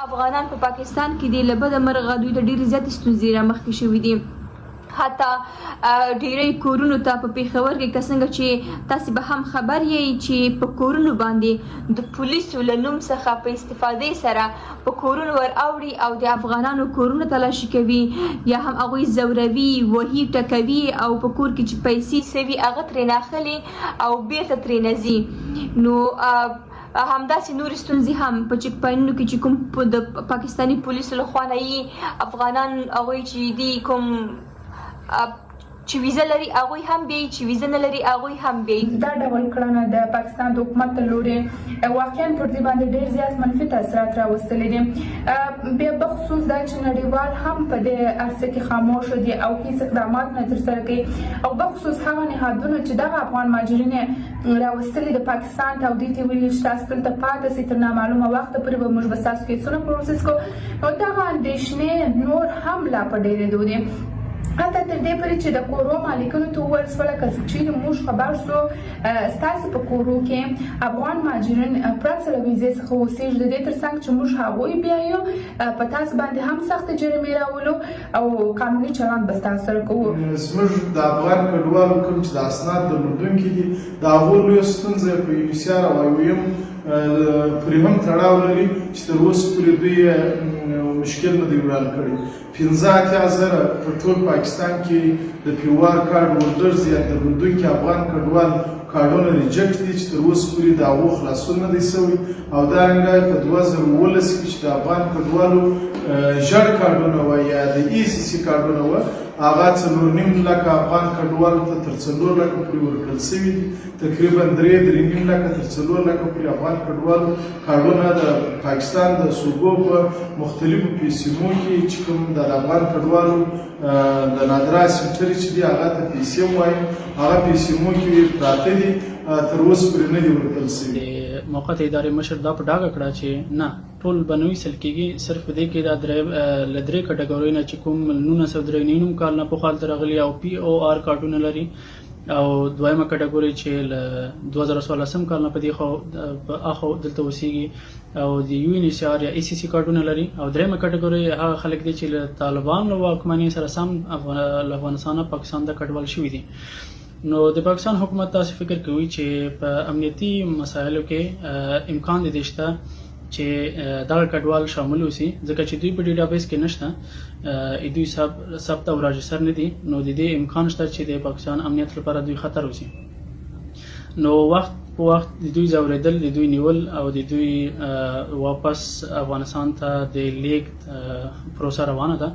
افغانان په پاکستان کې دي له بده مرغه دوی ته ډېرې زیاتې ستونزې رامخکې شوي دي. حتی ډیری کورونو ته په پیښور کې که څنګه چې تاسې به هم خبر یې چې په کورونو باندې د پولیسو له نوم څخه په استفادې سره په کورونو ور اوړي او د افغانانو کورونه تلاشي کوي یا هم هغوی زوروي وهي ټکوي او په کور کې چې پیسې سوي هغه ترې اخلي او بیرته ترې ځي. نو همداسې نورې ستونزې هم په چیک پاینونو کې چې کوم د پاکستاني پولیسو لخوا نه یي افغانان هغوی چې دي کوم چې ویزه لري هغوی هم بیایي چې ویزه نه لري هغوی هم بیایي. دا ډول کړنه د پاکستان د حکومت له لورې واقعا پر دې باندې ډېر زیات منفي تاثیرات راوستلي دي. بیا بخصوص دا چې نړیوال هم په دې عرصه کې خاموش دي او هیڅ اقدامات نه ترسره کوي او بخصوص هغه نهادونه چې دغه افغان مهاجرین راوستلي د پاکستان ته او دوی ته ویلي چې تاسو دلته پاتې سئ تر نامعلومه وخته پورې به موږ به ستاسو کیسونه پروسس کوو. نو دغه اندېښنې نور هم لا په ډېرېدو دي. حتی تر دې پورې چې د کورو مالکانو ته وویل شوله که چیرې موږ خبر شو ستاسې په کورو کې افغان مهاجرین پرته له ویزې څخه اوسېږي د دې تر څنګ چې موږ هغوی بیایو په تاسو باندې هم سختې جریمې راولو او قانوني چلند به ستاسو سره کوو. زموږ د افغان کډوالو کوم چې د اسناد درلودونکي دي د هغو لویه ستونزه په UNHCR او IOM پورې هم تړاو لري چې تر اوسه پورې دوی مشکل نه دی وړاندې کړی. 15,000 په ټول پاکستان کې د پیوار کارډ هولډرز یا درلودونکي افغان کډوال کارډونه ریجکټ دي چې تر اوسه پورې د هغو خلاصون نه دی سوی او دارنګه په 2019 کې چې د افغان کډوالو ژړ کارډونه وه یا د ECC کارډونه وه هغه 4.5 لکه افغان کډوالو ته تر 4 لکه پورې ورکړل سوي دي. تقریبا 3.5 لکه تر 4 لکه پورې افغان کډوالو کارډونه د پاکستان د صوبو په مختلفو پیسمو کې چې کوم د افغان کډوالو د نادره سنټرې چې دي هغه ته پیسم وایي هغه پیسمو کې پراته دي تر اوسه پورې نه دي ورکړل سوي. موقت ادارې مشر دا په ډاګه کړه چې نه ټول به نه ویستل کېږي صرف په دې کې دا له درې کټګورۍ نه چې کوم 1993 کال نه پخوا هلته راغلي او POR کارډونه لري او دویمه کټګورۍ چې له 2014 کال نه په دې اخو دلته اوسېږي او د UNHCR یا ECC کارډونه لري او درېیمه کټګورۍ هغه خلک دي چې له طالبان له واکمنۍ سره سم له افغانستان پاکستان ته کډوال شوي دي. نو د پاکستان حکومت تاسو فکر کوي چې په امنیتي مسایلو کې امکان دی شته چې دغه کډوال شامل اوسي ځکه چې دوی په ډیټابیس کې نشته دوی ثبت او راجستر نه دي نو د دې امکان شته چې د پاکستان امنیت لپاره دوی خطر اوسي. نو وخت په وخت د دوی ځورېدل د دوی نیول او د دوی واپس افغانستان ته د لیږد پروسه روانه ده.